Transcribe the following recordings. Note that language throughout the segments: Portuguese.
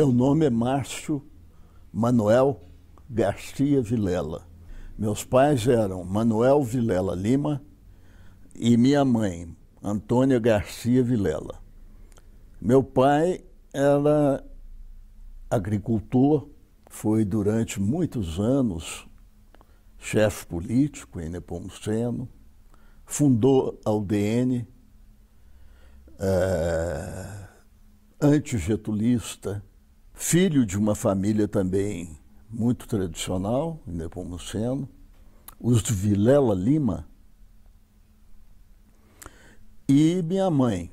Meu nome é Márcio Manuel Garcia Vilela. Meus pais eram Manuel Vilela Lima e minha mãe, Antônia Garcia Vilela. Meu pai era agricultor, foi durante muitos anos chefe político em Nepomuceno, fundou a UDN, antigetulista, filho de uma família também muito tradicional em Nepomuceno, os de Vilela Lima, e minha mãe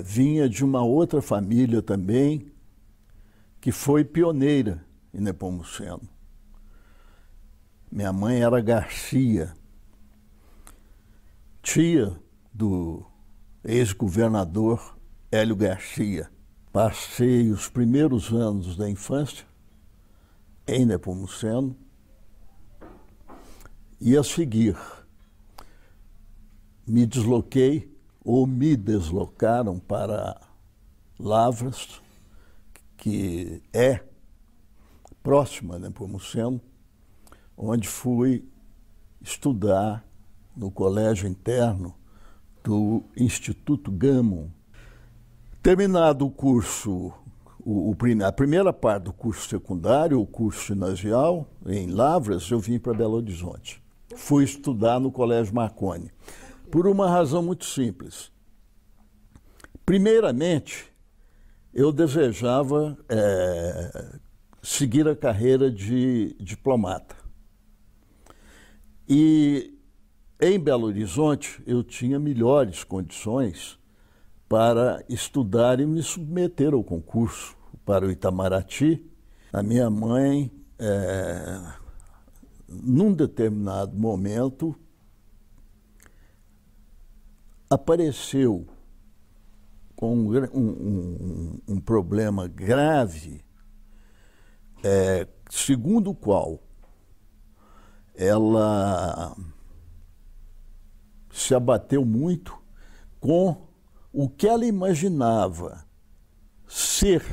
vinha de uma outra família também que foi pioneira em Nepomuceno. Minha mãe era Garcia, tia do ex-governador Hélio Garcia. Passei os primeiros anos da infância em Nepomuceno e, a seguir, me desloquei ou me deslocaram para Lavras, que é próxima a Nepomuceno, onde fui estudar no colégio interno do Instituto Gâmon. Terminado o curso, a primeira parte do curso secundário, o curso ginasial, em Lavras, eu vim para Belo Horizonte. Fui estudar no Colégio Marconi, por uma razão muito simples. Primeiramente, eu desejava seguir a carreira de diplomata. E em Belo Horizonte eu tinha melhores condições para estudar e me submeter ao concurso para o Itamaraty. A minha mãe, num determinado momento, apareceu com um problema grave, segundo o qual ela se abateu muito com o que ela imaginava ser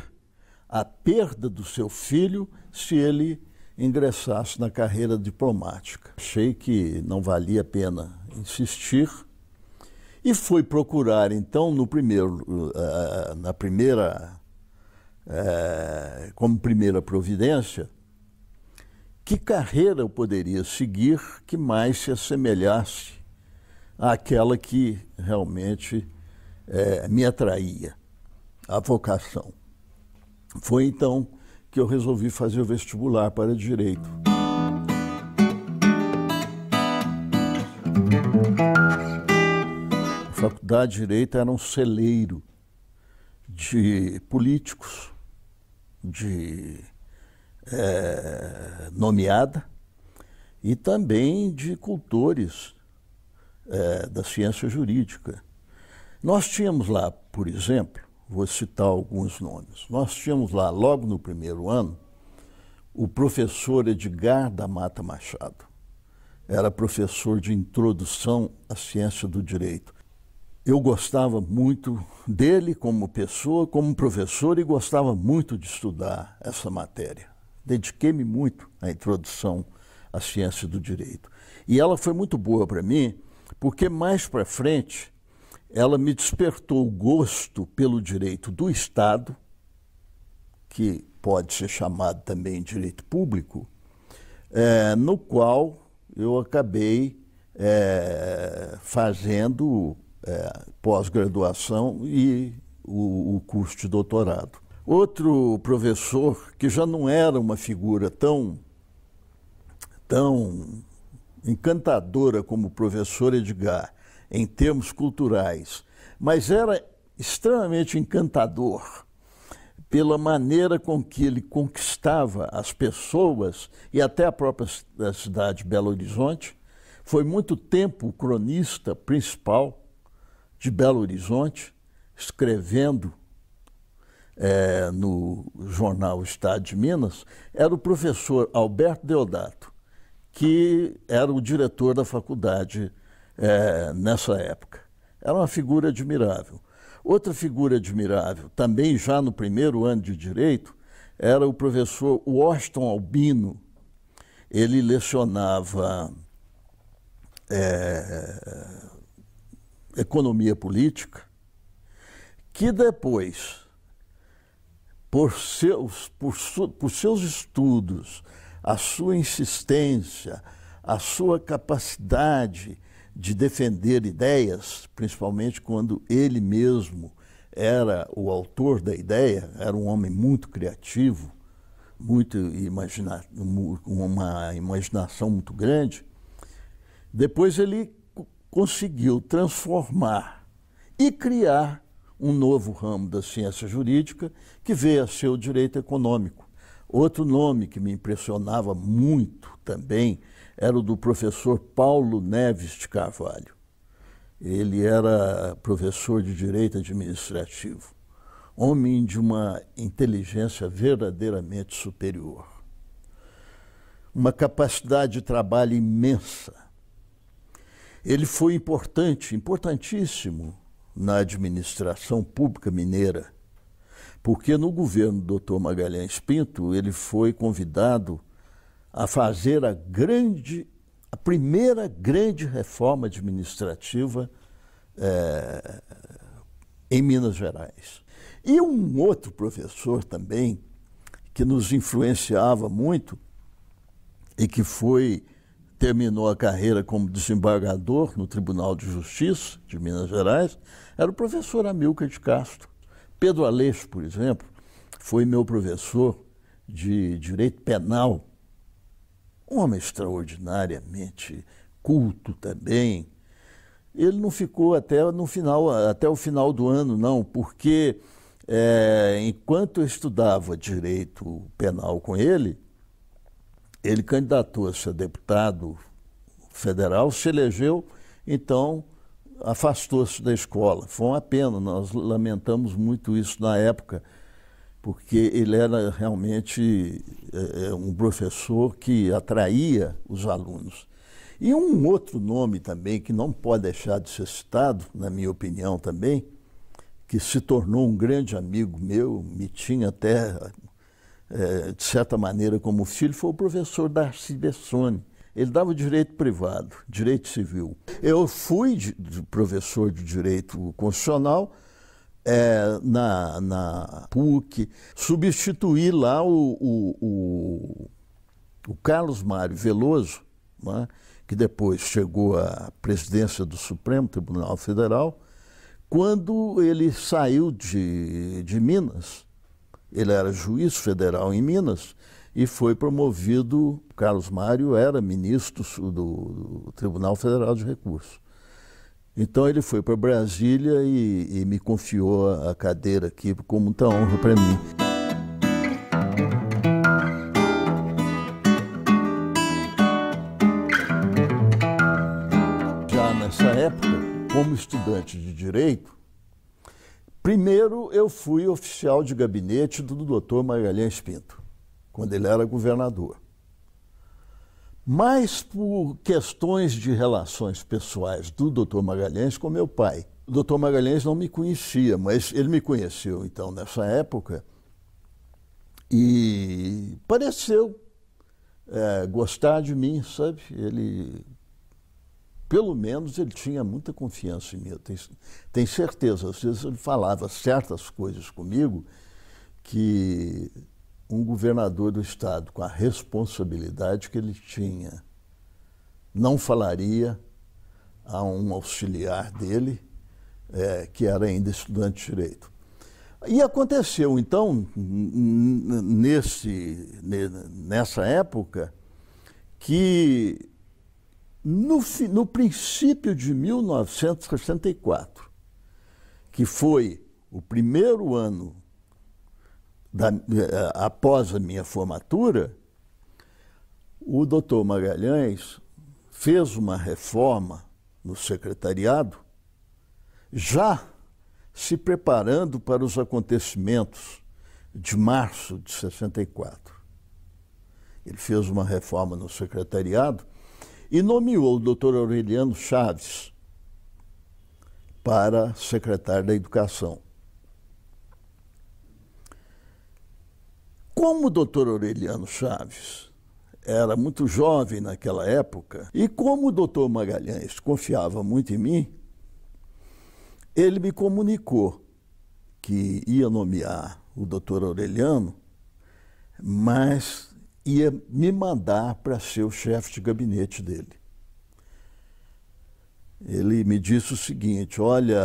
a perda do seu filho se ele ingressasse na carreira diplomática. Achei que não valia a pena insistir e fui procurar, então, como primeira providência, que carreira eu poderia seguir que mais se assemelhasse àquela que realmente me atraía, a vocação. Foi então que eu resolvi fazer o vestibular para Direito. A Faculdade de Direito era um celeiro de políticos, de nomeada, e também de cultores da ciência jurídica. Nós tínhamos lá, por exemplo, vou citar alguns nomes, nós tínhamos lá, logo no primeiro ano, o professor Edgar da Mata Machado. Era professor de introdução à ciência do direito. Eu gostava muito dele como pessoa, como professor, e gostava muito de estudar essa matéria. Dediquei-me muito à introdução à ciência do direito. E ela foi muito boa para mim, porque mais para frente ela me despertou o gosto pelo direito do Estado, que pode ser chamado também direito público, no qual eu acabei fazendo pós-graduação e o curso de doutorado. Outro professor, que já não era uma figura tão encantadora como o professor Edgar, em termos culturais, mas era extremamente encantador pela maneira com que ele conquistava as pessoas e até a própria cidade de Belo Horizonte. Foi muito tempo o cronista principal de Belo Horizonte, escrevendo no jornal Estado de Minas, era o professor Alberto Deodato, que era o diretor da faculdade nessa época. Era uma figura admirável. Outra figura admirável, também já no primeiro ano de Direito, era o professor Washington Albino. Ele lecionava economia política, que depois, por seus estudos, a sua insistência, a sua capacidade de defender ideias, principalmente quando ele mesmo era o autor da ideia, era um homem muito criativo, uma imaginação muito grande. Depois ele conseguiu transformar e criar um novo ramo da ciência jurídica, que veio a ser o direito econômico. Outro nome que me impressionava muito também era o do professor Paulo Neves de Carvalho. Ele era professor de direito administrativo, homem de uma inteligência verdadeiramente superior, uma capacidade de trabalho imensa. Ele foi importantíssimo na administração pública mineira, porque no governo do Dr. Magalhães Pinto ele foi convidado a fazer a primeira grande reforma administrativa em Minas Gerais. E um outro professor também, que nos influenciava muito e que terminou a carreira como desembargador no Tribunal de Justiça de Minas Gerais, era o professor Amilcar de Castro. Pedro Aleixo, por exemplo, foi meu professor de Direito Penal, um homem extraordinariamente culto também. Ele não ficou até o final do ano, não, porque enquanto eu estudava Direito Penal com ele candidatou-se a deputado federal, se elegeu, então afastou-se da escola. Foi uma pena, nós lamentamos muito isso na época, porque ele era realmente um professor que atraía os alunos. E um outro nome também, que não pode deixar de ser citado, na minha opinião também, que se tornou um grande amigo meu, me tinha até, de certa maneira, como filho, foi o professor Darcy Bessone. Ele dava direito privado, direito civil. Eu fui professor de direito constitucional na PUC, substituí lá o Carlos Mário Veloso, né, que depois chegou à presidência do Supremo Tribunal Federal, quando ele saiu de Minas. Ele era juiz federal em Minas e foi promovido. Carlos Mário era ministro do Tribunal Federal de Recursos. Então ele foi para Brasília e me confiou a cadeira aqui com muita honra para mim. Já nessa época, como estudante de Direito, primeiro eu fui oficial de gabinete do Dr. Magalhães Pinto, quando ele era governador. Mas por questões de relações pessoais do Dr. Magalhães com meu pai. O Dr. Magalhães não me conhecia, mas ele me conheceu então nessa época e pareceu gostar de mim, sabe? Ele, pelo menos, ele tinha muita confiança em mim. Eu tenho certeza, às vezes ele falava certas coisas comigo que um governador do estado, com a responsabilidade que ele tinha, não falaria a um auxiliar dele, que era ainda estudante de Direito. E aconteceu, então, nessa época, que no princípio de 1964, que foi o primeiro ano após a minha formatura, o Dr. Magalhães fez uma reforma no secretariado, já se preparando para os acontecimentos de março de 64. Ele fez uma reforma no secretariado e nomeou o Dr. Aureliano Chaves para secretário da Educação. Como o doutor Aureliano Chaves era muito jovem naquela época, e como o doutor Magalhães confiava muito em mim, ele me comunicou que ia nomear o doutor Aureliano, mas ia me mandar para ser o chefe de gabinete dele. Ele me disse o seguinte: olha,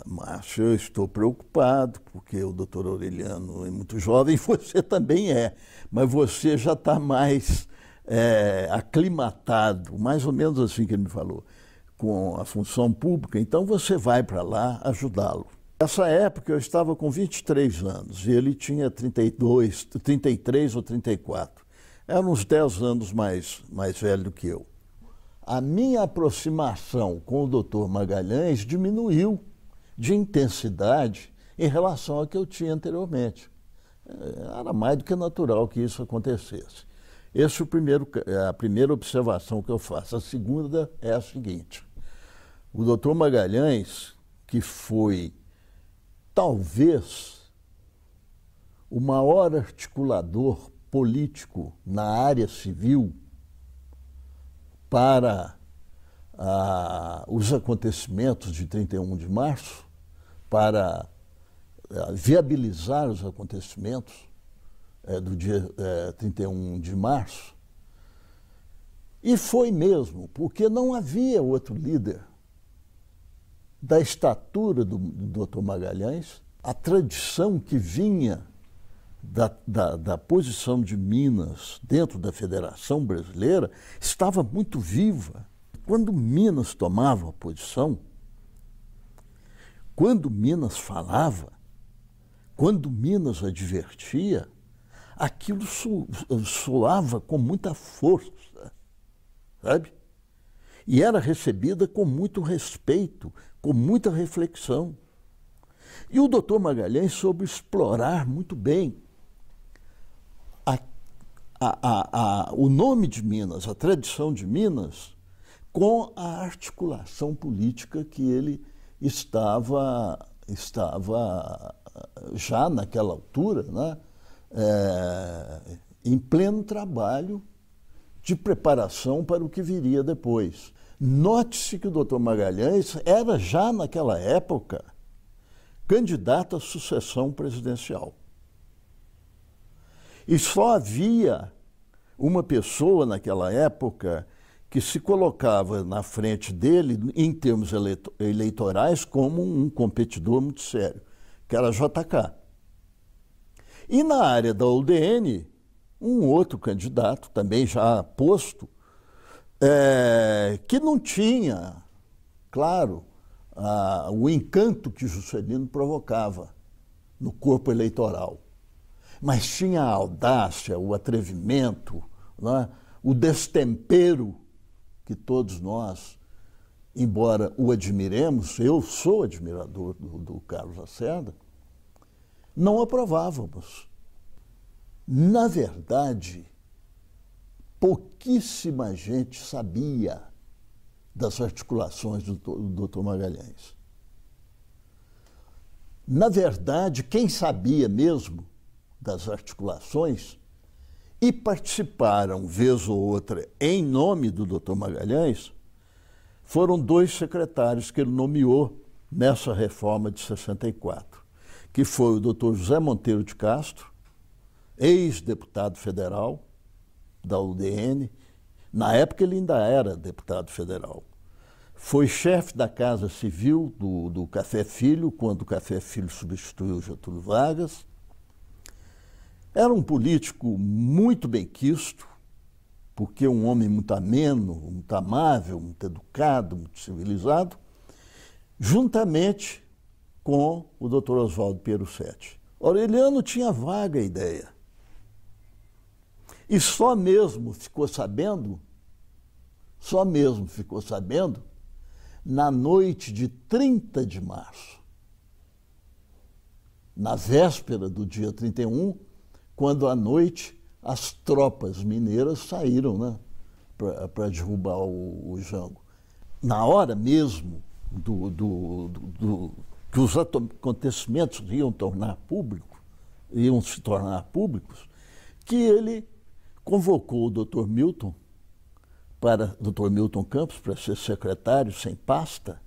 Márcio, eu estou preocupado, porque o doutor Aureliano é muito jovem, você também é, mas você já está mais aclimatado, mais ou menos assim que ele me falou, com a função pública, então você vai para lá ajudá-lo. Nessa época eu estava com 23 anos e ele tinha 33 ou 34. Era uns 10 anos mais velho do que eu. A minha aproximação com o doutor Magalhães diminuiu de intensidade em relação ao que eu tinha anteriormente. Era mais do que natural que isso acontecesse. Essa é a primeira observação que eu faço. A segunda é a seguinte: o doutor Magalhães, que foi talvez o maior articulador político na área civil para os acontecimentos de 31 de março, para viabilizar os acontecimentos do dia 31 de março. E foi mesmo, porque não havia outro líder da estatura do Dr. Magalhães. A tradição que vinha da posição de Minas dentro da Federação Brasileira estava muito viva. Quando Minas tomava a posição, quando Minas falava, quando Minas advertia, aquilo soava com muita força, sabe? E era recebida com muito respeito, com muita reflexão. E o doutor Magalhães soube explorar muito bem o nome de Minas, a tradição de Minas, com a articulação política que ele estava já naquela altura, né, em pleno trabalho de preparação para o que viria depois. Note-se que o doutor Magalhães era já naquela época candidato à sucessão presidencial. E só havia uma pessoa naquela época que se colocava na frente dele, em termos eleitorais, como um competidor muito sério, que era JK. E na área da UDN, um outro candidato, também já posto, que não tinha, claro, o encanto que Juscelino provocava no corpo eleitoral, mas tinha a audácia, o atrevimento, né, o destempero que todos nós, embora o admiremos, eu sou admirador do Carlos Lacerda, não aprovávamos. Na verdade, pouquíssima gente sabia das articulações do Dr. Magalhães. Na verdade, quem sabia mesmo das articulações e participaram, vez ou outra, em nome do Dr. Magalhães, foram dois secretários que ele nomeou nessa reforma de 64, que foi o Dr. José Monteiro de Castro, ex-deputado federal da UDN. Na época ele ainda era deputado federal. Foi chefe da Casa Civil do Café Filho, quando o Café Filho substituiu Getúlio Vargas. Era um político muito benquisto, porque um homem muito ameno, muito amável, muito educado, muito civilizado, juntamente com o Dr. Oswaldo Pieruccetti. Aureliano tinha vaga ideia. E só mesmo ficou sabendo na noite de 30 de março, na véspera do dia 31, quando à noite as tropas mineiras saíram, né, para derrubar o Jango. Na hora mesmo que os acontecimentos iam se tornar públicos, que ele convocou o Dr. Milton Campos para ser secretário sem pasta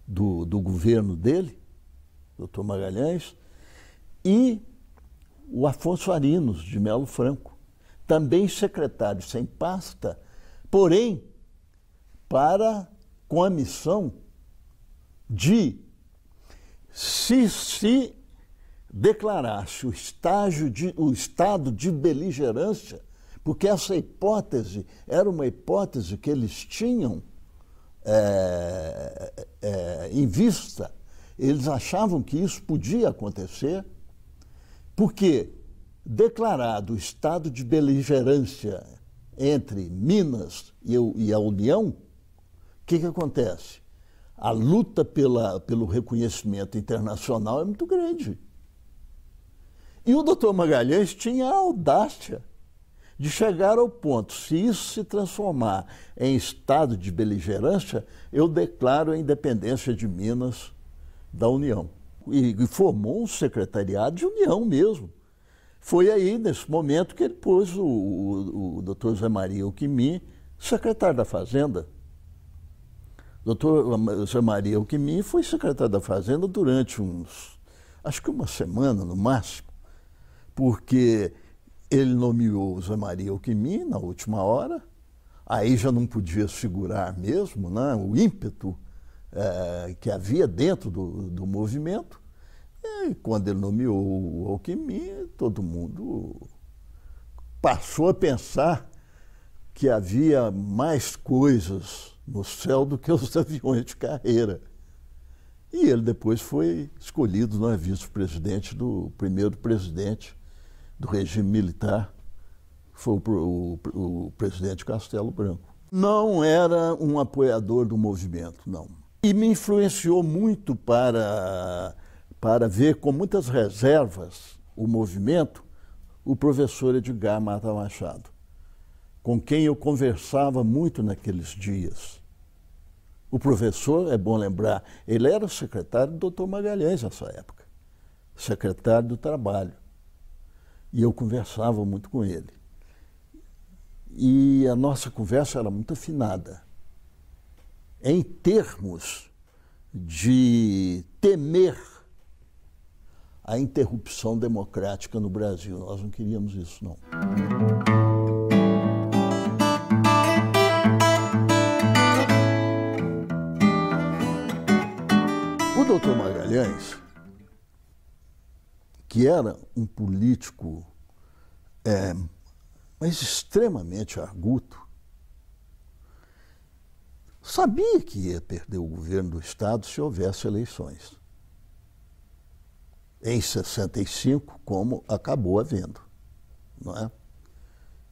do governo dele, Dr. Magalhães, e o Afonso Arinos de Melo Franco, também secretário sem pasta, porém com a missão de, se declarasse o estado de beligerância, porque essa hipótese era uma hipótese que eles tinham em vista, eles achavam que isso podia acontecer, porque declarado o estado de beligerância entre Minas e a União, o que acontece? A luta pelo reconhecimento internacional é muito grande. E o Dr. Magalhães tinha a audácia de chegar ao ponto, se isso se transformar em estado de beligerância, eu declaro a independência de Minas da União. E formou um secretariado de união mesmo. Foi aí, nesse momento, que ele pôs o Dr. Zé Maria Alquimim secretário da Fazenda. O Dr. Zé Maria Alquimim foi secretário da Fazenda durante acho que uma semana no máximo, porque ele nomeou o Zé Maria Alquimim na última hora, aí já não podia segurar mesmo, né, o ímpeto que havia dentro do movimento. E quando ele nomeou o Alquimim, todo mundo passou a pensar que havia mais coisas no céu do que os aviões de carreira. E ele depois foi escolhido, não é, vice-presidente do primeiro presidente do regime militar, foi o presidente Castelo Branco. Não era um apoiador do movimento, não. E me influenciou muito para ver com muitas reservas o movimento, o professor Edgar Mata Machado, com quem eu conversava muito naqueles dias. O professor, é bom lembrar, ele era secretário do Dr. Magalhães nessa época, secretário do Trabalho. E eu conversava muito com ele. E a nossa conversa era muito afinada, em termos de temer a interrupção democrática no Brasil. Nós não queríamos isso, não. O Dr. Magalhães, que era um político mas extremamente arguto, sabia que ia perder o governo do Estado se houvesse eleições. Em 65, como acabou havendo, não é?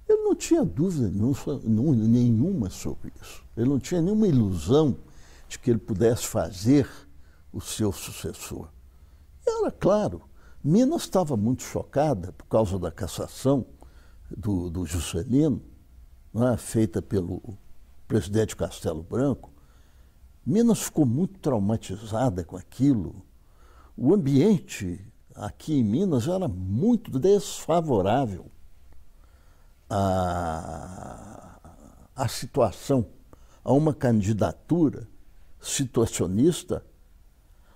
Ele não tinha dúvida nenhuma sobre isso. Ele não tinha nenhuma ilusão de que ele pudesse fazer o seu sucessor. E era claro, Minas estava muito chocada por causa da cassação do Juscelino, não é, feita pelo presidente Castelo Branco. Minas ficou muito traumatizada com aquilo. O ambiente aqui em Minas era muito desfavorável à situação, a uma candidatura situacionista,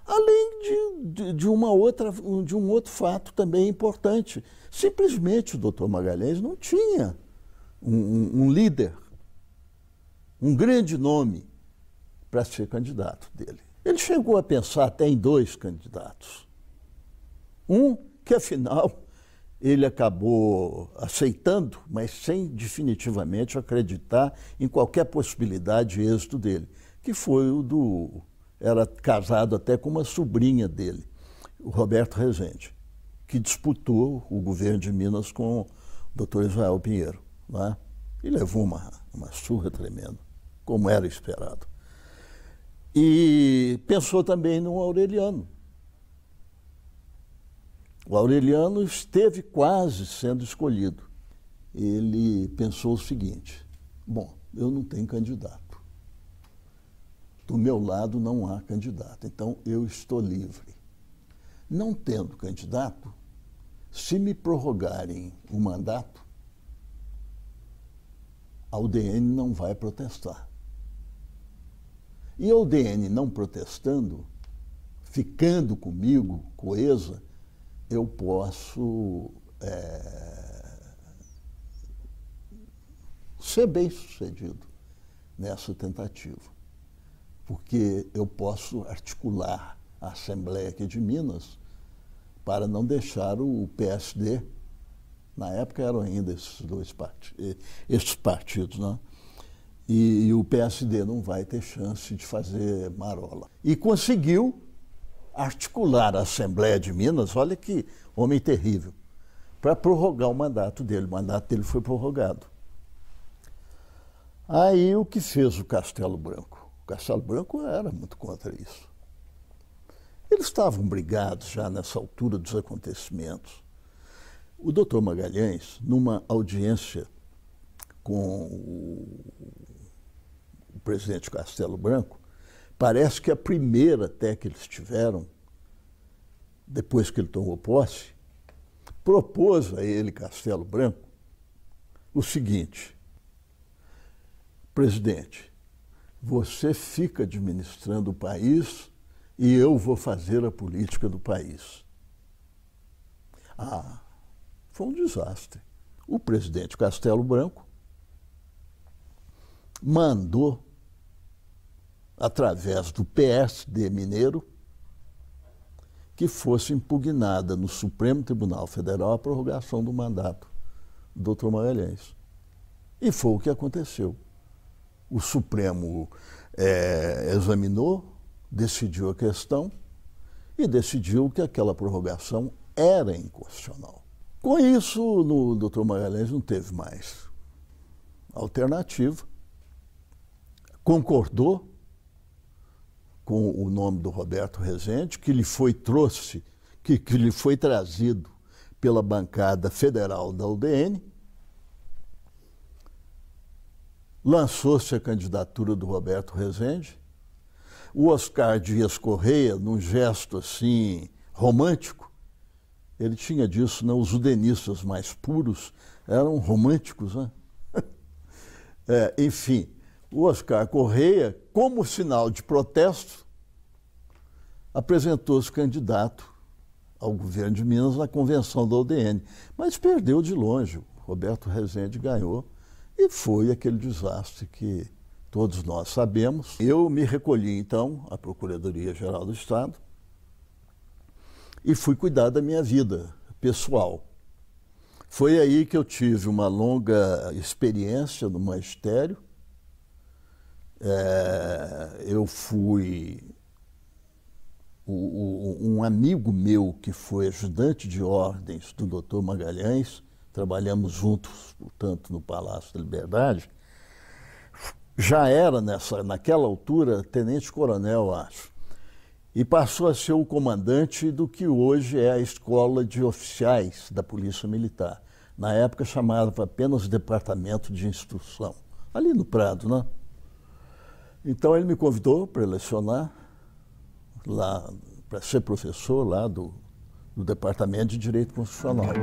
além de um outro fato também importante. Simplesmente o Dr. Magalhães não tinha um líder, um grande nome para ser candidato dele. Ele chegou a pensar até em 2 candidatos. Um que, afinal, ele acabou aceitando, mas sem definitivamente acreditar em qualquer possibilidade de êxito dele, que foi era casado até com uma sobrinha dele, o Roberto Rezende, que disputou o governo de Minas com o Dr. Israel Pinheiro, né? E levou uma surra tremenda, como era esperado. E pensou também no Aureliano. O Aureliano esteve quase sendo escolhido. Ele pensou o seguinte: bom, eu não tenho candidato. do meu lado não há candidato, então eu estou livre. Não tendo candidato, se me prorrogarem o mandato, a UDN não vai protestar. E a UDN não protestando, ficando comigo, coesa, eu posso ser bem-sucedido nessa tentativa, porque eu posso articular a Assembleia aqui de Minas para não deixar o PSD, na época eram ainda esses partidos, né? E o PSD não vai ter chance de fazer marola. E conseguiu articular a Assembleia de Minas, olha que homem terrível, para prorrogar o mandato dele. O mandato dele foi prorrogado. Aí o que fez o Castelo Branco? O Castelo Branco era muito contra isso. Eles estavam brigados já nessa altura dos acontecimentos. O doutor Magalhães, numa audiência com o presidente Castelo Branco, parece que a primeira até que eles tiveram, depois que ele tomou posse, propôs a ele, Castelo Branco, o seguinte: presidente, você fica administrando o país e eu vou fazer a política do país. Ah, foi um desastre. O presidente Castelo Branco mandou, através do PSD mineiro, que fosse impugnada no Supremo Tribunal Federal a prorrogação do mandato do Dr. Magalhães. E foi o que aconteceu. O Supremo examinou, decidiu a questão e decidiu que aquela prorrogação era inconstitucional. Com isso, o Dr. Magalhães não teve mais alternativa, concordou com o nome do Roberto Rezende, que lhe foi trazido pela bancada federal da UDN. Lançou-se a candidatura do Roberto Rezende. O Oscar Dias Correia, num gesto assim romântico, ele tinha disso, né? Os udenistas mais puros eram românticos, né? Enfim, o Oscar Correia, como sinal de protesto, apresentou-se candidato ao governo de Minas na convenção da UDN, mas perdeu de longe. O Roberto Rezende ganhou e foi aquele desastre que todos nós sabemos. Eu me recolhi, então, à Procuradoria-Geral do Estado e fui cuidar da minha vida pessoal. Foi aí que eu tive uma longa experiência no magistério. Eu fui... Um amigo meu que foi ajudante de ordens do Dr. Magalhães, trabalhamos juntos, portanto, no Palácio da Liberdade, já era, naquela altura, tenente-coronel, acho, e passou a ser o comandante do que hoje é a Escola de Oficiais da Polícia Militar. Na época chamava apenas Departamento de Instrução, ali no Prado, né? Então ele me convidou para lecionar lá, para ser professor lá do Departamento de Direito Constitucional.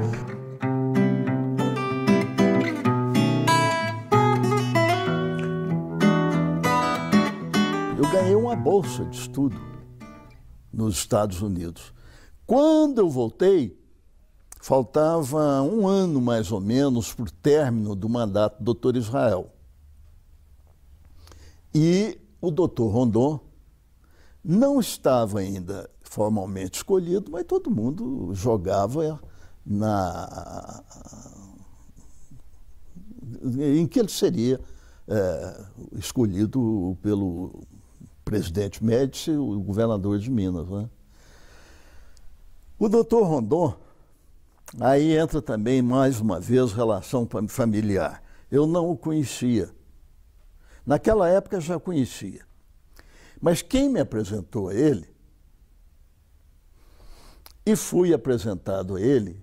Eu ganhei uma bolsa de estudo nos Estados Unidos. Quando eu voltei, faltava um ano mais ou menos para o término do mandato do Dr. Israel. E o Dr. Rondon não estava ainda formalmente escolhido, mas todo mundo jogava em que ele seria escolhido pelo presidente Médici, o governador de Minas, né? O doutor Rondon, aí entra também, mais uma vez, relação familiar. Eu não o conhecia. Naquela época já conhecia. Mas quem me apresentou a ele, e fui apresentado a ele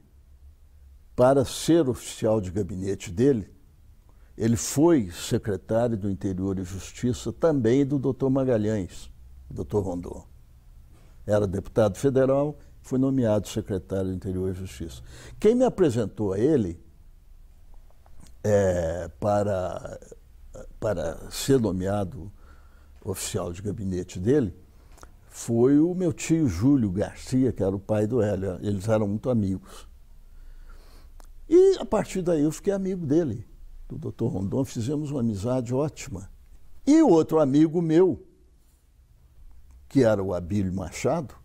para ser oficial de gabinete dele, Ele foi secretário do Interior e Justiça também do Dr. Magalhães, Dr. Rondon. Era deputado federal, foi nomeado secretário do Interior e Justiça. Quem me apresentou a ele para ser nomeado oficial de gabinete dele foi o meu tio Júlio Garcia, que era o pai do Hélio. Eles eram muito amigos. E a partir daí eu fiquei amigo dele, do Dr. Rondon, fizemos uma amizade ótima. E o outro amigo meu, que era o Abílio Machado,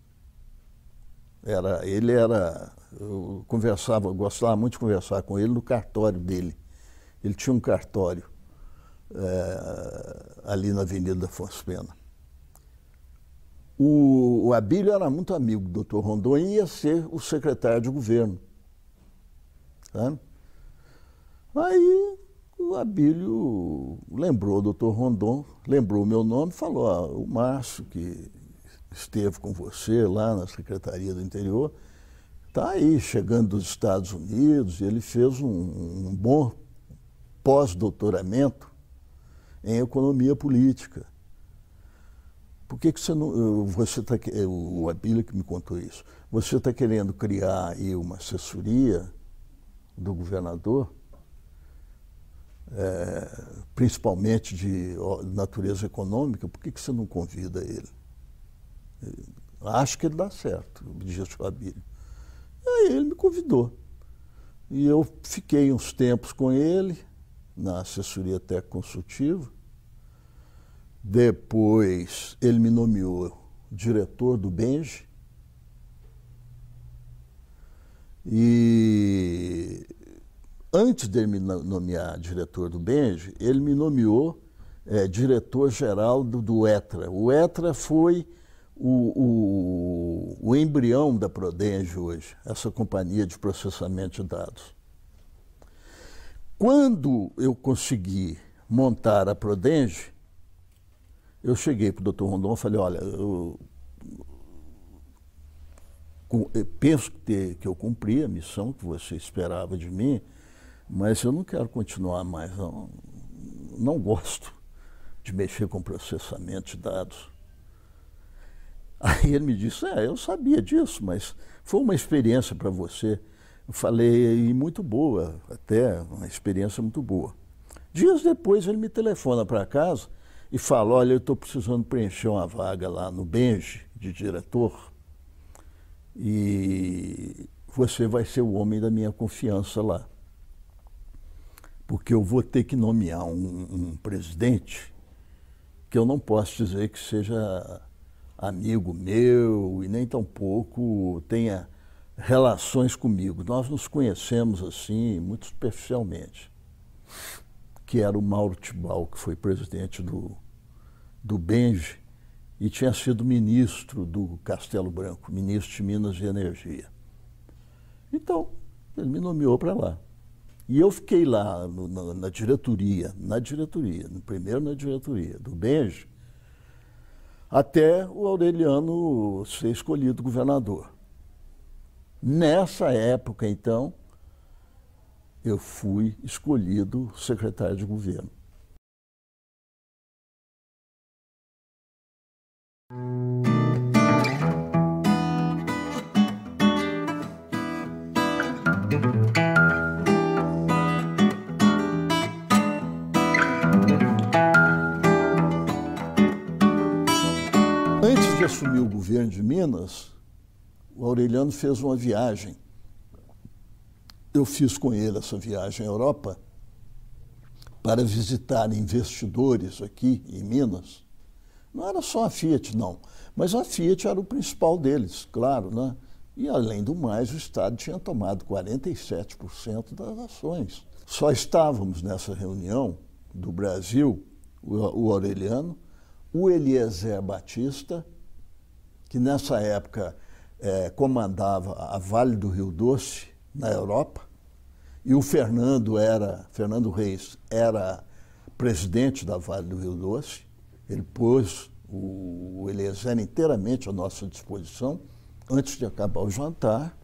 eu gostava muito de conversar com ele no cartório dele. Ele tinha um cartório ali na Avenida Afonso Pena. O Abílio era muito amigo do Dr. Rondon e ia ser o secretário de governo. Tá? Aí o Abílio lembrou o Dr. Rondon, lembrou o meu nome e falou, o Márcio, que esteve com você lá na Secretaria do Interior, está aí, chegando dos Estados Unidos, e ele fez um bom pós-doutoramento em economia política. Por que você não... o Abílio que me contou isso. Você está querendo criar aí uma assessoria do governador, principalmente de natureza econômica, por que você não convida ele? Acho que ele dá certo, disse o Abílio. Aí ele me convidou. E eu fiquei uns tempos com ele, na assessoria técnico-consultiva. Depois ele me nomeou diretor do BENGE. E antes de ele me nomear diretor do BENGE, ele me nomeou diretor-geral do ETRA. O ETRA foi o embrião da Prodenge hoje, essa companhia de processamento de dados. Quando eu consegui montar a Prodenge, eu cheguei para o Dr. Rondon e falei, olha, eu penso que eu cumpri a missão que você esperava de mim, mas eu não quero continuar mais, não gosto de mexer com processamento de dados. Aí ele me disse, eu sabia disso, mas foi uma experiência para você. Eu falei, e muito boa, até uma experiência muito boa. Dias depois ele me telefona para casa e fala, olha, eu estou precisando preencher uma vaga lá no BENGE de diretor e você vai ser o homem da minha confiança lá. Porque eu vou ter que nomear um presidente que eu não posso dizer que seja amigo meu e nem tampouco tenha relações comigo. Nós nos conhecemos assim, muito superficialmente. Que era o Mauro Tibau, que foi presidente do BENGE e tinha sido ministro do Castelo Branco, ministro de Minas e Energia. Então, ele me nomeou para lá. E eu fiquei lá na diretoria, primeiro na diretoria do BENGE, até o Aureliano ser escolhido governador. Nessa época, então, eu fui escolhido secretário de governo. Antes de assumir o governo de Minas, o Aureliano fez uma viagem. Eu fiz com ele essa viagem à Europa para visitar investidores aqui em Minas. Não era só a Fiat, não, mas a Fiat era o principal deles, claro, né? E, além do mais, o Estado tinha tomado 47% das ações. Só estávamos nessa reunião do Brasil, o Aureliano, o Eliezer Batista, que nessa época comandava a Vale do Rio Doce, na Europa, e o Fernando Reis era presidente da Vale do Rio Doce. Ele pôs o Eliezer inteiramente à nossa disposição. Antes de acabar o jantar,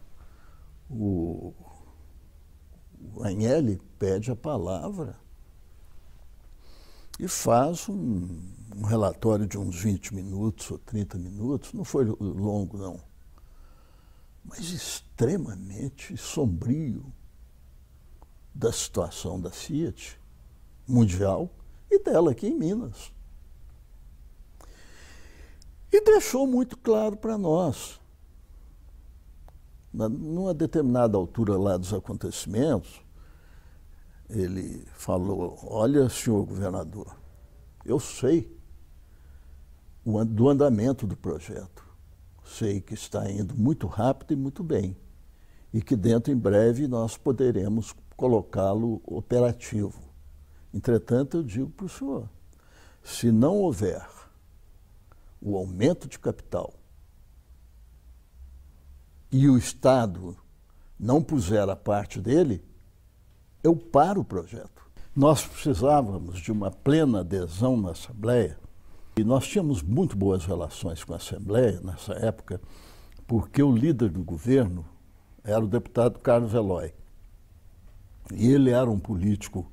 o Agnelli pede a palavra e faz um relatório de uns 20 minutos ou 30 minutos, não foi longo não, mas extremamente sombrio da situação da Fiat mundial e dela aqui em Minas. E deixou muito claro para nós, numa determinada altura lá dos acontecimentos, ele falou: olha, senhor governador, eu sei do andamento do projeto, sei que está indo muito rápido e muito bem, e que dentro em breve nós poderemos colocá-lo operativo. Entretanto, eu digo para o senhor, se não houver o aumento de capital e o Estado não puser a parte dele, eu paro o projeto. Nós precisávamos de uma plena adesão na Assembleia e nós tínhamos muito boas relações com a Assembleia nessa época, porque o líder do governo era o deputado Carlos Eloy. E ele era um político,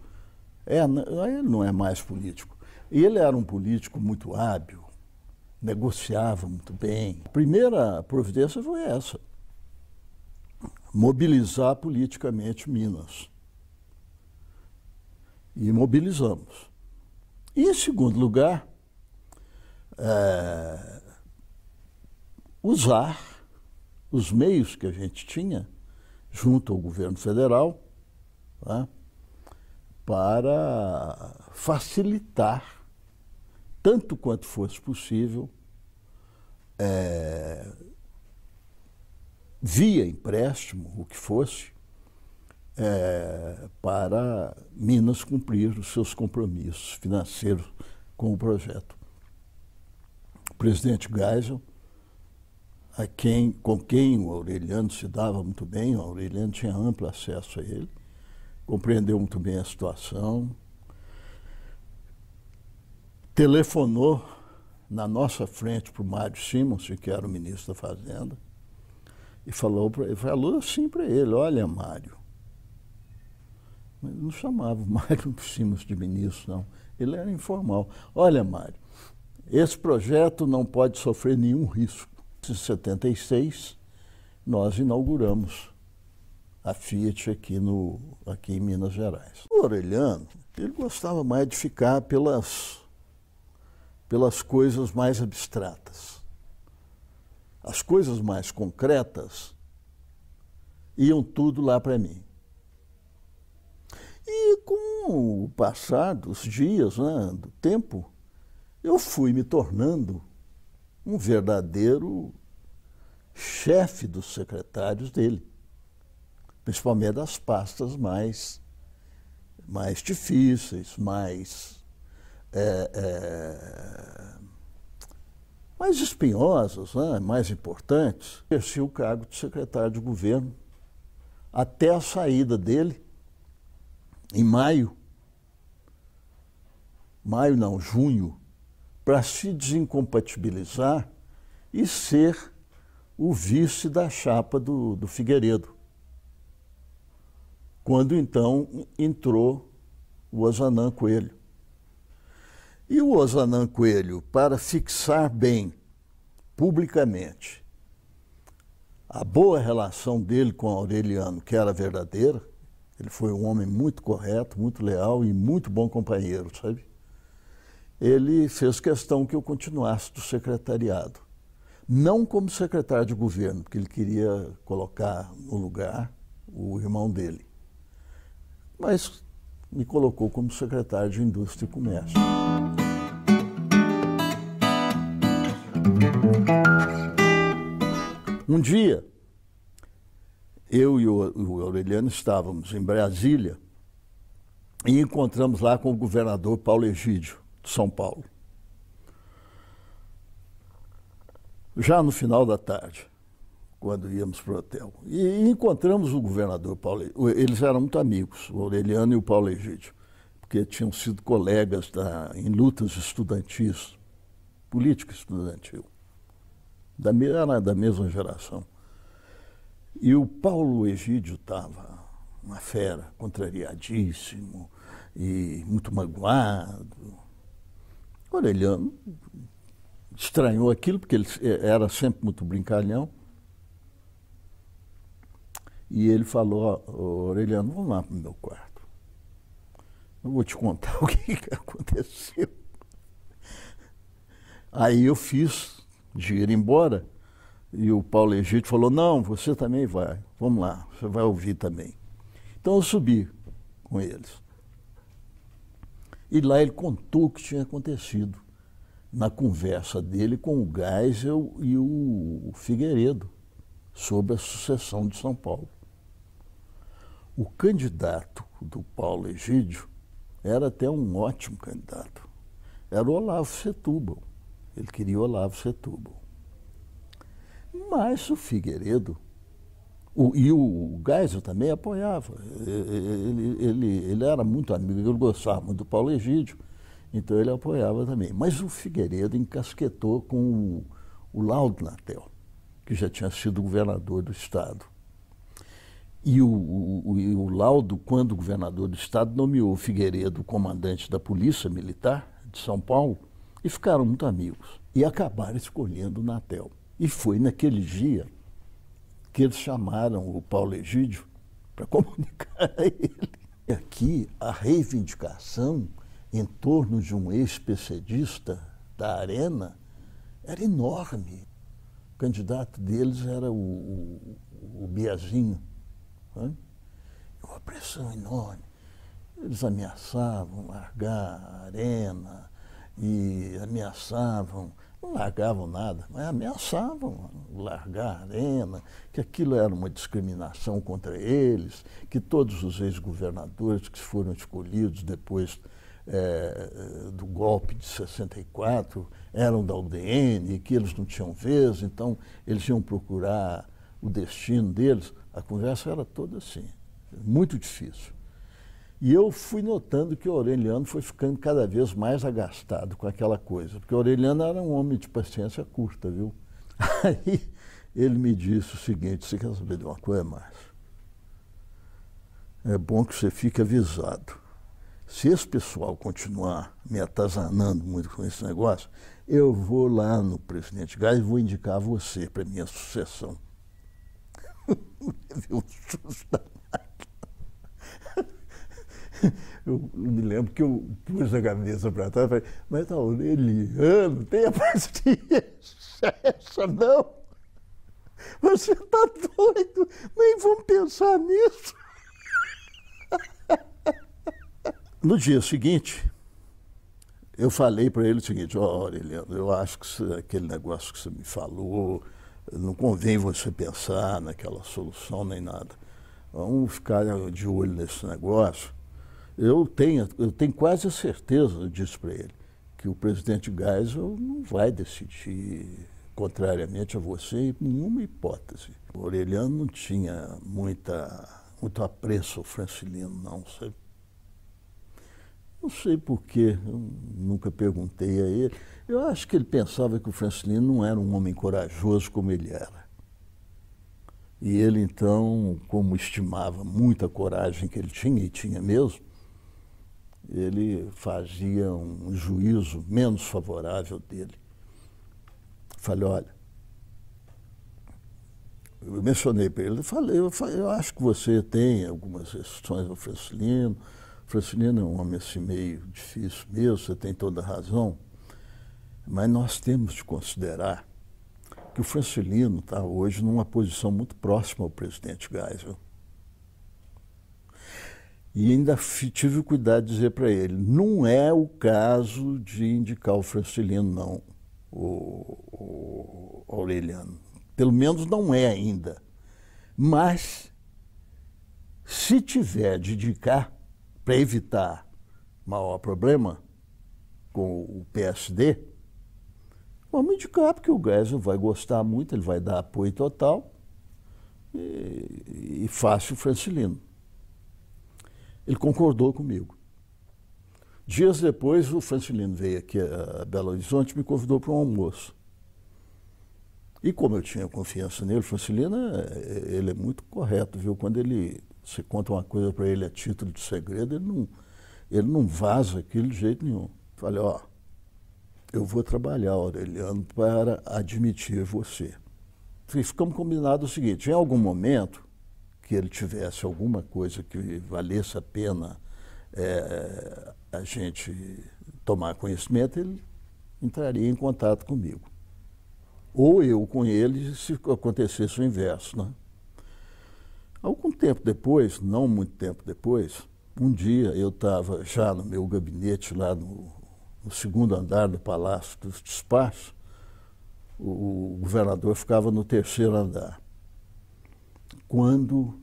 ele não é mais político, e ele era um político muito hábil, negociava muito bem. A primeira providência foi essa: mobilizar politicamente Minas. E mobilizamos. E, em segundo lugar, usar os meios que a gente tinha junto ao governo federal, tá, para facilitar, tanto quanto fosse possível, via empréstimo, o que fosse, para Minas cumprir os seus compromissos financeiros com o projeto. O presidente Geisel, com quem o Aureliano se dava muito bem, o Aureliano tinha amplo acesso a ele, compreendeu muito bem a situação, telefonou na nossa frente para o Mário Simons, que era o ministro da Fazenda, e falou assim para ele: olha, Mário, não chamava o Mário Simons de ministro, não. Ele era informal. Olha, Mário, esse projeto não pode sofrer nenhum risco. Em 76, nós inauguramos a Fiat aqui em Minas Gerais. O Aureliano, ele gostava mais de ficar pelas coisas mais abstratas. As coisas mais concretas iam tudo lá para mim. E com o passar dos dias, né, do tempo, eu fui me tornando um verdadeiro chefe dos secretários dele, principalmente das pastas mais difíceis, mais espinhosas, né, mais importantes. Exerci o cargo de secretário de governo até a saída dele, em junho, para se desincompatibilizar e ser o vice da chapa do Figueiredo. Quando então entrou o Ozanam Coelho. E o Ozanam Coelho, para fixar bem, publicamente, a boa relação dele com o Aureliano, que era verdadeira, ele foi um homem muito correto, muito leal e muito bom companheiro, sabe? Ele fez questão que eu continuasse do secretariado. Não como secretário de governo, porque ele queria colocar no lugar o irmão dele, mas me colocou como secretário de Indústria e Comércio. Um dia, eu e o Aureliano estávamos em Brasília e encontramos lá com o governador Paulo Egídio, de São Paulo. Já no final da tarde, quando íamos para o hotel. E encontramos o governador Paulo Egídio. Eles eram muito amigos, o Aureliano e o Paulo Egídio, porque tinham sido colegas em lutas estudantis, política estudantil, era da mesma geração. E o Paulo Egídio estava uma fera, contrariadíssimo e muito magoado. O Aureliano estranhou aquilo, porque ele era sempre muito brincalhão. E ele falou: Aureliano, vamos lá para o meu quarto. Eu vou te contar o que aconteceu. Aí eu fiz de ir embora. E o Paulo Egídio falou: não, você também vai. Vamos lá, você vai ouvir também. Então eu subi com eles. E lá ele contou o que tinha acontecido na conversa dele com o Geisel e o Figueiredo sobre a sucessão de São Paulo. O candidato do Paulo Egídio era até um ótimo candidato. Era o Olavo Setúbal. Ele queria o Olavo Setúbal. Mas o Figueiredo e o Geisel também apoiava. Ele era muito amigo, ele gostava muito do Paulo Egídio, então ele apoiava também. Mas o Figueiredo encasquetou com o Laudo Natel, que já tinha sido governador do estado. E o Laudo, quando governador do estado, nomeou o Figueiredo comandante da Polícia Militar de São Paulo, e ficaram muito amigos. E acabaram escolhendo o Natel. E foi naquele dia que eles chamaram o Paulo Egídio para comunicar a ele. E aqui a reivindicação em torno de um ex-PCdista da Arena era enorme. O candidato deles era o Biazinho. Né? Uma pressão enorme. Eles ameaçavam largar a Arena e ameaçavam, não largavam nada, mas ameaçavam largar a Arena, que aquilo era uma discriminação contra eles, que todos os ex-governadores que foram escolhidos depois do golpe de 64 eram da UDN, que eles não tinham vez, então eles iam procurar o destino deles. A conversa era toda assim, muito difícil. E eu fui notando que o Aureliano foi ficando cada vez mais agastado com aquela coisa, porque o Aureliano era um homem de paciência curta, viu? Aí ele me disse o seguinte: você quer saber de uma coisa, Márcio? É bom que você fique avisado. Se esse pessoal continuar me atazanando muito com esse negócio, eu vou lá no presidente Geisel e vou indicar você para minha sucessão. Viu? Eu me lembro que eu pus a cabeça para trás e falei: mas Aureliano, tenha paciência, essa não. Você está doido, nem vamos pensar nisso. No dia seguinte, eu falei para ele o seguinte: Aureliano, eu acho que aquele negócio que você me falou, não convém você pensar naquela solução nem nada. Vamos ficar de olho nesse negócio. Eu tenho quase a certeza, eu disse para ele, que o presidente Geisel não vai decidir contrariamente a você em nenhuma hipótese. O Aureliano não tinha muito apreço ao Francilino, não. Não sei porquê, eu nunca perguntei a ele. Eu acho que ele pensava que o Francilino não era um homem corajoso como ele era. E ele, então, como estimava muito a coragem que ele tinha, e tinha mesmo, ele fazia um juízo menos favorável dele. Falei: olha, eu mencionei para ele, eu acho que você tem algumas restrições ao Francilino. O Francilino é um homem assim meio difícil mesmo, você tem toda a razão, mas nós temos de considerar que o Francilino está hoje numa posição muito próxima ao presidente Geisel. E ainda tive o cuidado de dizer para ele: não é o caso de indicar o Francilino, não, o Aureliano. Pelo menos não é ainda. Mas, se tiver de indicar, para evitar maior problema com o PSD, vamos indicar, porque o Geisel vai gostar muito, ele vai dar apoio total e fácil o Francilino. Ele concordou comigo. Dias depois, o Francilino veio aqui a Belo Horizonte e me convidou para um almoço. E como eu tinha confiança nele, o Francilino, ele é muito correto, viu? Quando você conta uma coisa para ele a título de segredo, ele não vaza aquilo de jeito nenhum. Falei: eu vou trabalhar, Aureliano, para admitir você. E ficamos combinados o seguinte, em algum momento que ele tivesse alguma coisa que valesse a pena a gente tomar conhecimento, ele entraria em contato comigo. Ou eu com ele, se acontecesse o inverso, né? Algum tempo depois, não muito tempo depois, um dia eu estava já no meu gabinete lá no segundo andar do Palácio dos Despachos, o governador ficava no terceiro andar. Quando,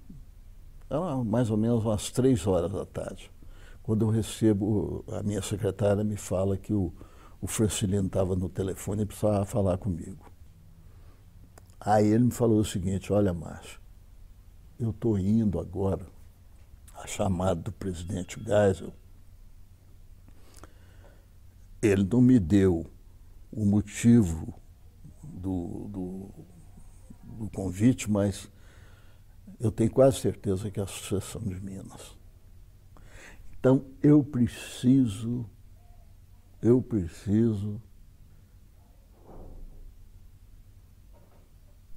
era mais ou menos umas 3 horas da tarde, quando eu recebo, a minha secretária me fala que o Francilino estava no telefone e precisava falar comigo. Aí ele me falou o seguinte, olha, Márcio, eu estou indo agora, a chamada do presidente Geisel, ele não me deu o motivo do convite, mas eu tenho quase certeza que é a sucessão de Minas. Então, eu preciso,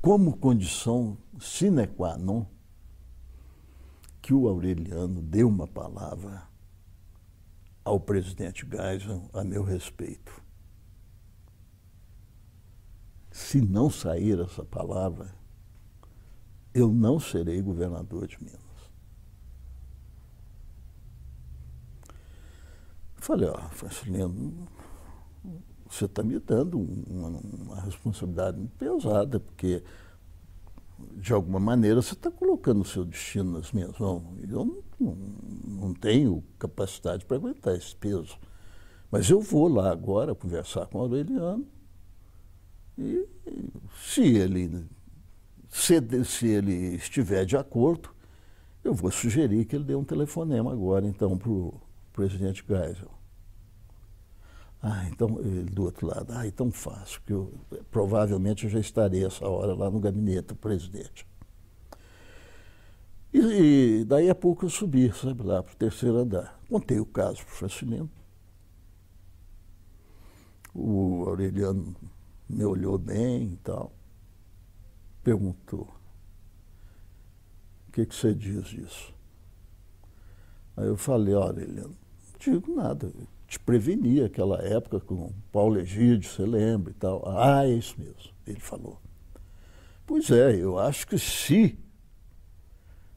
como condição sine qua non, que o Aureliano dê uma palavra ao presidente Geisel a meu respeito. Se não sair essa palavra, eu não serei governador de Minas. Falei, ó, Francilino, você está me dando uma responsabilidade muito pesada, porque, de alguma maneira, você está colocando o seu destino nas minhas mãos. Eu não tenho capacidade para aguentar esse peso. Mas eu vou lá agora conversar com o Aureliano e se ele estiver de acordo, eu vou sugerir que ele dê um telefonema agora, então, para o presidente Geisel. Então, ele do outro lado, então fácil, porque provavelmente eu já estarei essa hora lá no gabinete do presidente. E daí a pouco eu subi, sabe, lá para o terceiro andar. Contei o caso para o Francilino. O Aureliano me olhou bem e tal, perguntou, o que você diz disso? Aí eu falei, Aureliano, não digo nada, eu te preveni aquela época com o Paulo Egídio, você lembra e tal. É isso mesmo, ele falou. Pois é, eu acho que se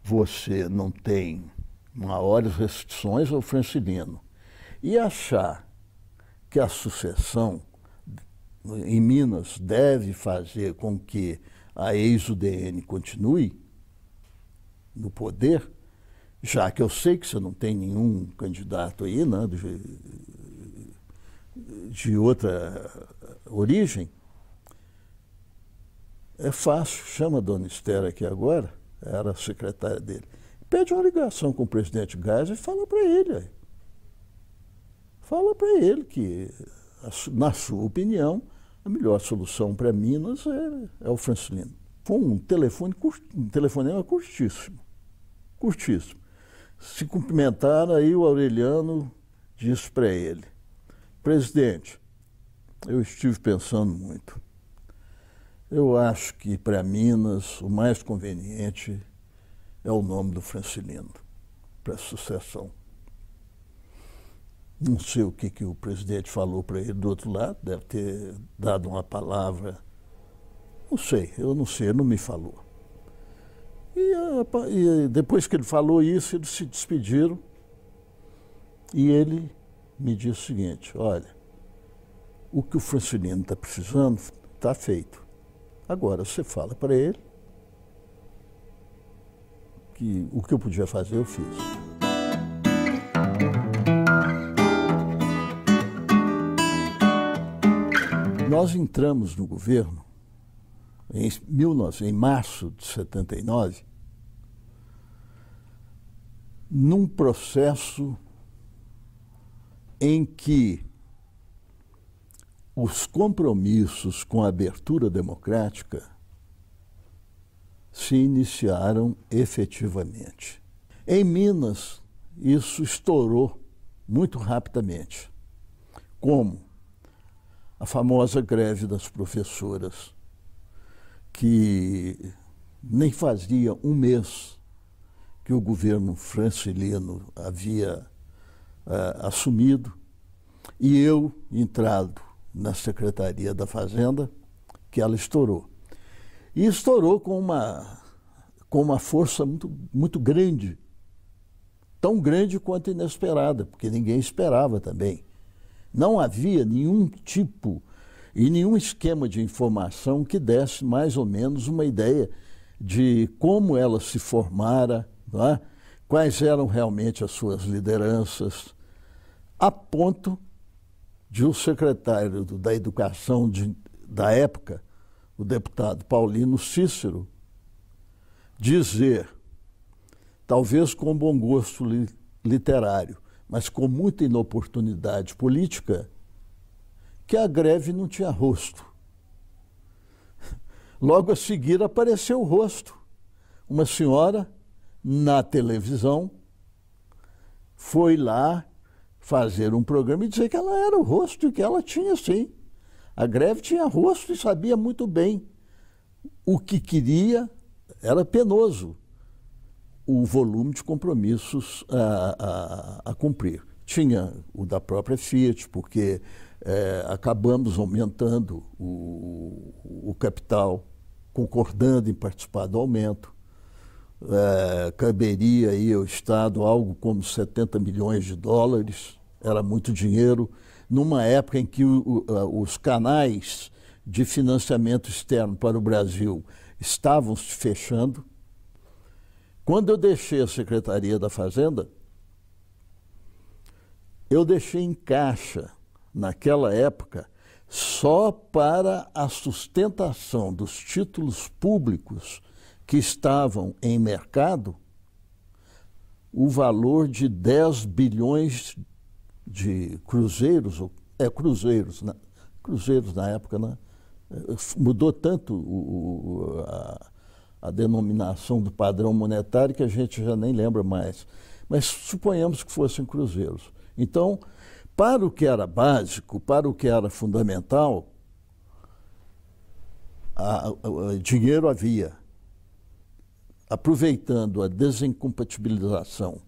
você não tem maiores restrições ao Francilino e achar que a sucessão em Minas deve fazer com que a ex-UDN continue no poder, já que eu sei que você não tem nenhum candidato aí, né, de outra origem, é fácil, chama a dona Esther aqui agora, era a secretária dele, pede uma ligação com o presidente Geisel e fala para ele. Fala para ele que, na sua opinião, a melhor solução para Minas é o Francilino. Foi um telefonema curtíssimo. Curtíssimo. Se cumprimentaram, aí o Aureliano disse para ele, presidente, eu estive pensando muito. Eu acho que para Minas o mais conveniente é o nome do Francilino para a sucessão. Não sei o que o presidente falou para ele do outro lado, deve ter dado uma palavra, não sei, ele não me falou. E depois que ele falou isso, eles se despediram e ele me disse o seguinte, olha, o que o Francilino está precisando está feito. Agora você fala para ele que o que eu podia fazer eu fiz. Nós entramos no governo em março de 79, num processo em que os compromissos com a abertura democrática se iniciaram efetivamente. Em Minas, isso estourou muito rapidamente. Como? a famosa greve das professoras, que nem fazia um mês que o governo Francelino havia assumido, e eu, entrado na Secretaria da Fazenda, que ela estourou. E estourou com uma força muito grande, tão grande quanto inesperada, porque ninguém esperava também. Não havia nenhum tipo e nenhum esquema de informação que desse mais ou menos uma ideia de como ela se formara, não é? Quais eram realmente as suas lideranças, a ponto de o secretário da Educação da época, o deputado Paulino Cícero, dizer, talvez com bom gosto literário, mas com muita inoportunidade política, que a greve não tinha rosto. Logo a seguir apareceu o rosto. Uma senhora, na televisão, foi lá fazer um programa e dizer que ela era o rosto e que ela tinha, sim. A greve tinha rosto e sabia muito bem o que queria, era penoso o volume de compromissos a cumprir. Tinha o da própria Fiat, porque acabamos aumentando o capital, concordando em participar do aumento. Caberia aí ao Estado algo como 70 milhões de dólares, era muito dinheiro, numa época em que os canais de financiamento externo para o Brasil estavam se fechando. Quando eu deixei a Secretaria da Fazenda, eu deixei em caixa, naquela época, só para a sustentação dos títulos públicos que estavam em mercado, o valor de 10 bilhões de cruzeiros, cruzeiros na época, né? Mudou tanto a denominação do padrão monetário que a gente já nem lembra mais. Mas suponhamos que fossem cruzeiros. Então, para o que era básico, para o que era fundamental, dinheiro havia. Aproveitando a desincompatibilização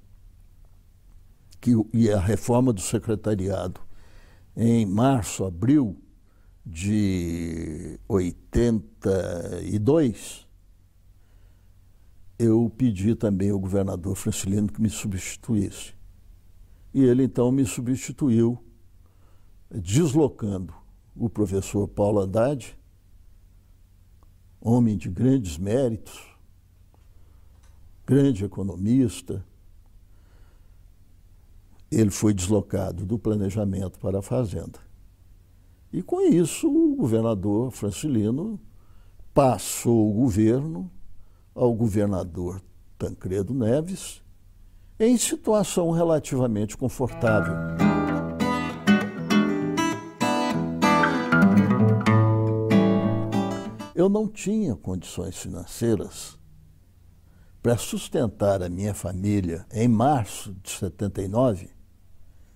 e a reforma do secretariado em março, abril de 82, eu pedi também ao governador Francelino que me substituísse. E ele, então, me substituiu, deslocando o professor Paulo Haddad, homem de grandes méritos, grande economista. Ele foi deslocado do planejamento para a Fazenda. E, com isso, o governador Francelino passou o governo ao governador Tancredo Neves em situação relativamente confortável. Eu não tinha condições financeiras para sustentar a minha família em março de 79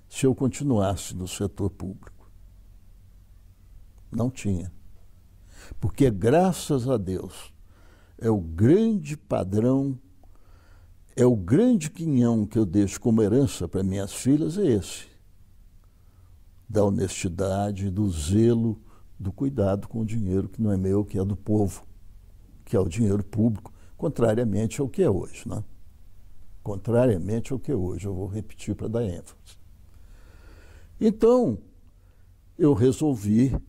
se eu continuasse no setor público. Não tinha. Porque, graças a Deus, é o grande padrão, é o grande quinhão que eu deixo como herança para minhas filhas, é esse. Da honestidade, do zelo, do cuidado com o dinheiro que não é meu, que é do povo, que é o dinheiro público, contrariamente ao que é hoje, né? Contrariamente ao que é hoje, eu vou repetir para dar ênfase. Então, eu resolvi,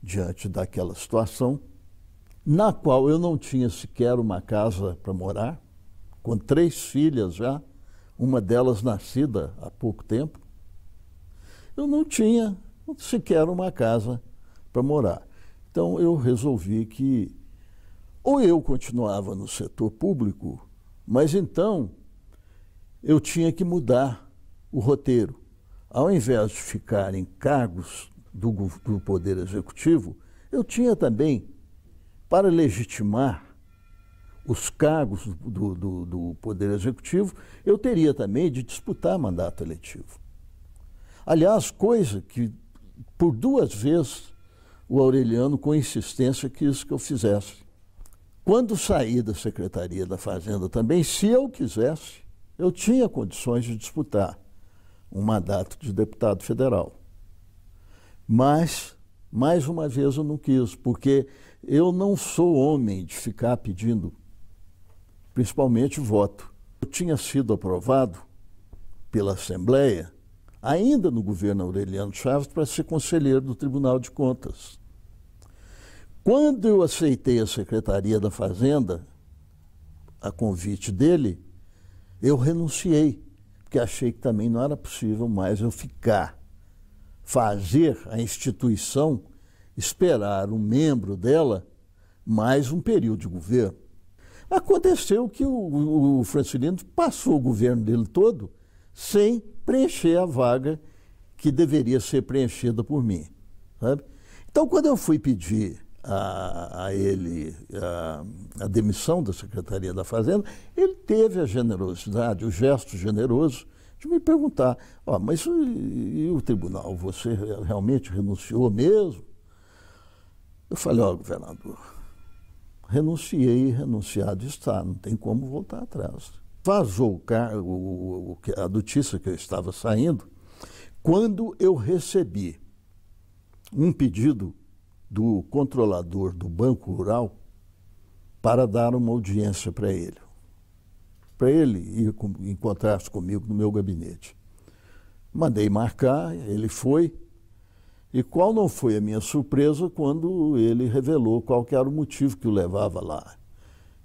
diante daquela situação, na qual eu não tinha sequer uma casa para morar, com 3 filhas já, uma delas nascida há pouco tempo, eu não tinha sequer uma casa para morar. Então, eu resolvi que ou eu continuava no setor público, mas então eu tinha que mudar o roteiro. Ao invés de ficar em cargos do Poder Executivo, eu tinha também, para legitimar os cargos do Poder Executivo, eu teria também de disputar mandato eletivo. Aliás, coisa que por 2 vezes o Aureliano, com insistência, quis que eu fizesse. Quando saí da Secretaria da Fazenda também, se eu quisesse, eu tinha condições de disputar um mandato de deputado federal. Mas, mais uma vez, eu não quis, porque eu não sou homem de ficar pedindo, principalmente, voto. Eu tinha sido aprovado pela Assembleia, ainda no governo Aureliano Chaves, para ser conselheiro do Tribunal de Contas. Quando eu aceitei a Secretaria da Fazenda, a convite dele, eu renunciei, porque achei que também não era possível mais eu fazer a instituição esperar um membro dela mais um período de governo. Aconteceu que o Francilino passou o governo dele todo sem preencher a vaga que deveria ser preenchida por mim, sabe? Então, quando eu fui pedir a ele a demissão da Secretaria da Fazenda, ele teve a generosidade, o gesto generoso de me perguntar: mas e o tribunal, você realmente renunciou mesmo? Eu falei: governador, renunciei e renunciado está, não tem como voltar atrás. Vazou a notícia que eu estava saindo quando eu recebi um pedido do controlador do Banco Rural para dar uma audiência para ele ir encontrar-se comigo no meu gabinete. Mandei marcar, ele foi, e qual não foi a minha surpresa quando ele revelou qual que era o motivo que o levava lá.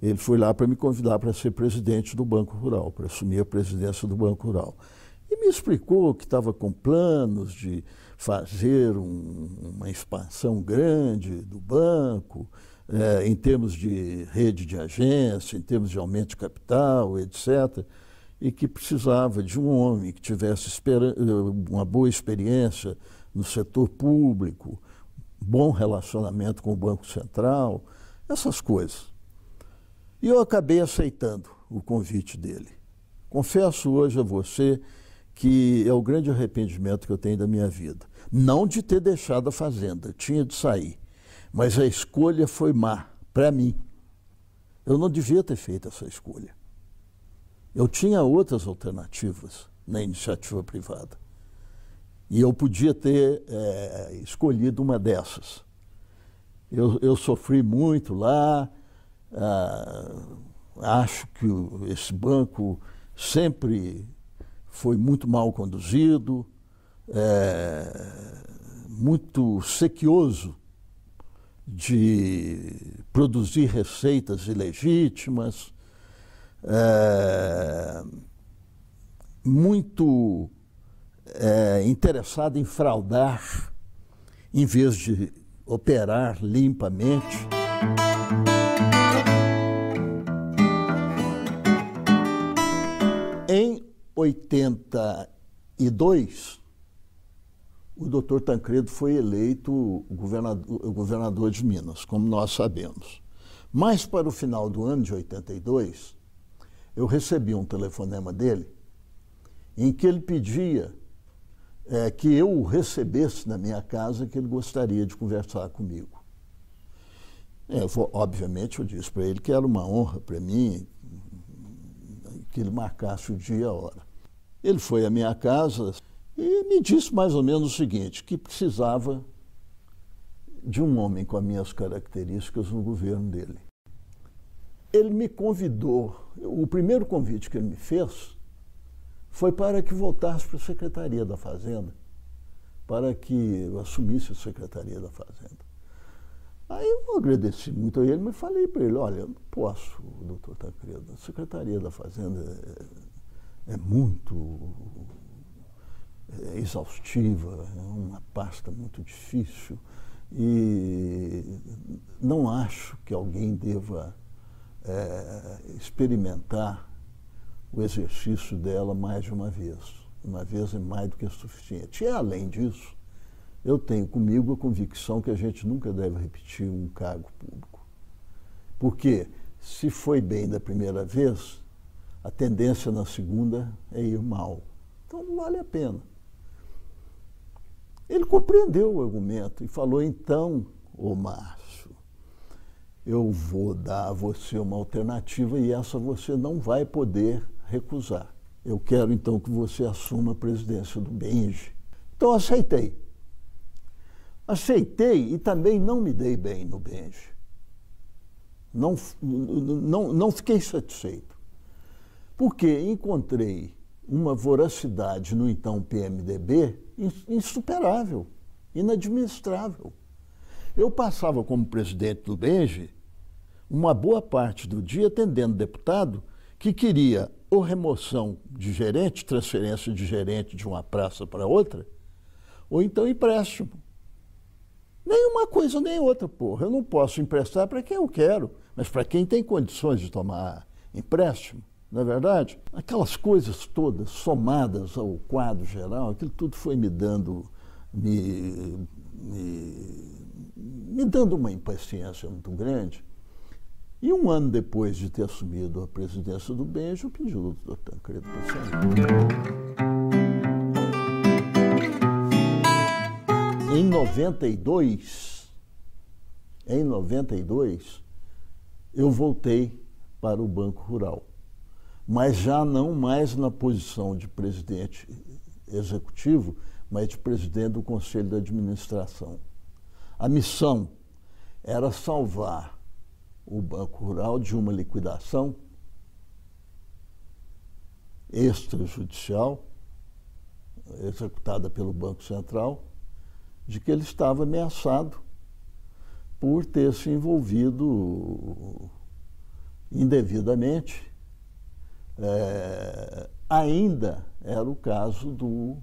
Ele foi lá para me convidar para ser presidente do Banco Rural, para assumir a presidência do Banco Rural. E me explicou que estava com planos de fazer uma expansão grande do banco, em termos de rede de agência, em termos de aumento de capital, etc., e que precisava de um homem que tivesse uma boa experiência no setor público, bom relacionamento com o Banco Central, essas coisas. E eu acabei aceitando o convite dele. Confesso hoje a você que é o grande arrependimento que eu tenho da minha vida. Não de ter deixado a Fazenda, tinha de sair, mas a escolha foi má para mim. Eu não devia ter feito essa escolha. Eu tinha outras alternativas na iniciativa privada. E eu podia ter escolhido uma dessas. Eu sofri muito lá, acho que esse banco sempre foi muito mal conduzido, muito sequioso de produzir receitas ilegítimas, muito interessado em fraudar em vez de operar limpamente. Em 82, o doutor Tancredo foi eleito governador de Minas, como nós sabemos. Mas para o final do ano de 82, eu recebi um telefonema dele em que ele pedia que eu o recebesse na minha casa, que ele gostaria de conversar comigo. Obviamente, eu disse para ele que era uma honra para mim que ele marcasse o dia e a hora. Ele foi à minha casa e me disse mais ou menos o seguinte, que precisava de um homem com as minhas características no governo dele. Ele me convidou, o primeiro convite que ele me fez foi para que voltasse para a Secretaria da Fazenda, para que eu assumisse a Secretaria da Fazenda. Aí eu agradeci muito a ele, mas falei para ele: olha, eu não posso, doutor Tancredo, a Secretaria da Fazenda é muito exaustiva, é uma pasta muito difícil e não acho que alguém deva experimentar o exercício dela mais de uma vez. Uma vez é mais do que suficiente. E, além disso, eu tenho comigo a convicção que a gente nunca deve repetir um cargo público. Porque, se foi bem da primeira vez, a tendência na segunda é ir mal. Então, não vale a pena. Ele compreendeu o argumento e falou, então, ô Márcio, eu vou dar a você uma alternativa e essa você não vai poder recusar. Eu quero, então, que você assuma a presidência do BENJ. Então, aceitei. Aceitei e também não me dei bem no BENJ. Não fiquei satisfeito. Porque encontrei uma voracidade no então PMDB insuperável, inadministrável. Eu passava como presidente do BENJ uma boa parte do dia atendendo deputado que queria ou remoção de gerente, transferência de gerente de uma praça para outra, ou então empréstimo. Nem uma coisa nem outra, porra. Eu não posso emprestar para quem eu quero, mas para quem tem condições de tomar empréstimo, não é verdade? Aquelas coisas todas somadas ao quadro geral, aquilo tudo foi me dando uma impaciência muito grande. E um ano depois de ter assumido a presidência do BENJ, eu pedi ao Dr. Tancredo para sair. Em 92, eu voltei para o Banco Rural, mas já não mais na posição de presidente executivo, mas de presidente do Conselho de Administração. A missão era salvar o Banco Rural de uma liquidação extrajudicial, executada pelo Banco Central, de que ele estava ameaçado por ter se envolvido indevidamente. Ainda era o caso do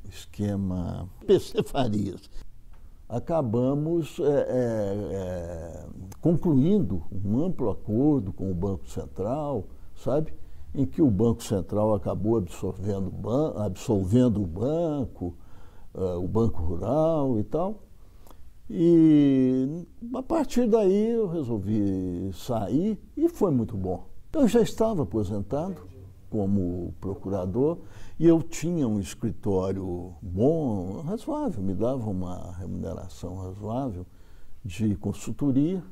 esquema PC Farias. Acabamos concluindo um amplo acordo com o Banco Central, sabe? Em que o Banco Central acabou absolvendo o Banco Rural e tal. E a partir daí eu resolvi sair e foi muito bom. Eu já estava aposentado como procurador e eu tinha um escritório bom, razoável, me dava uma remuneração razoável de consultoria.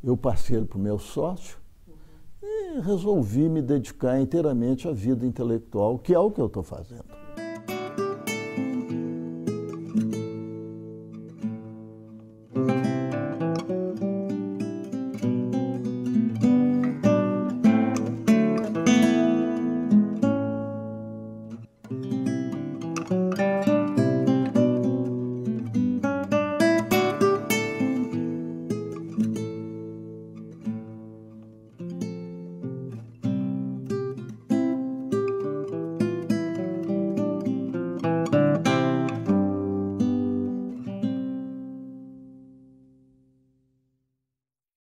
Eu passei ele para o meu sócio e resolvi me dedicar inteiramente à vida intelectual, que é o que eu estou fazendo.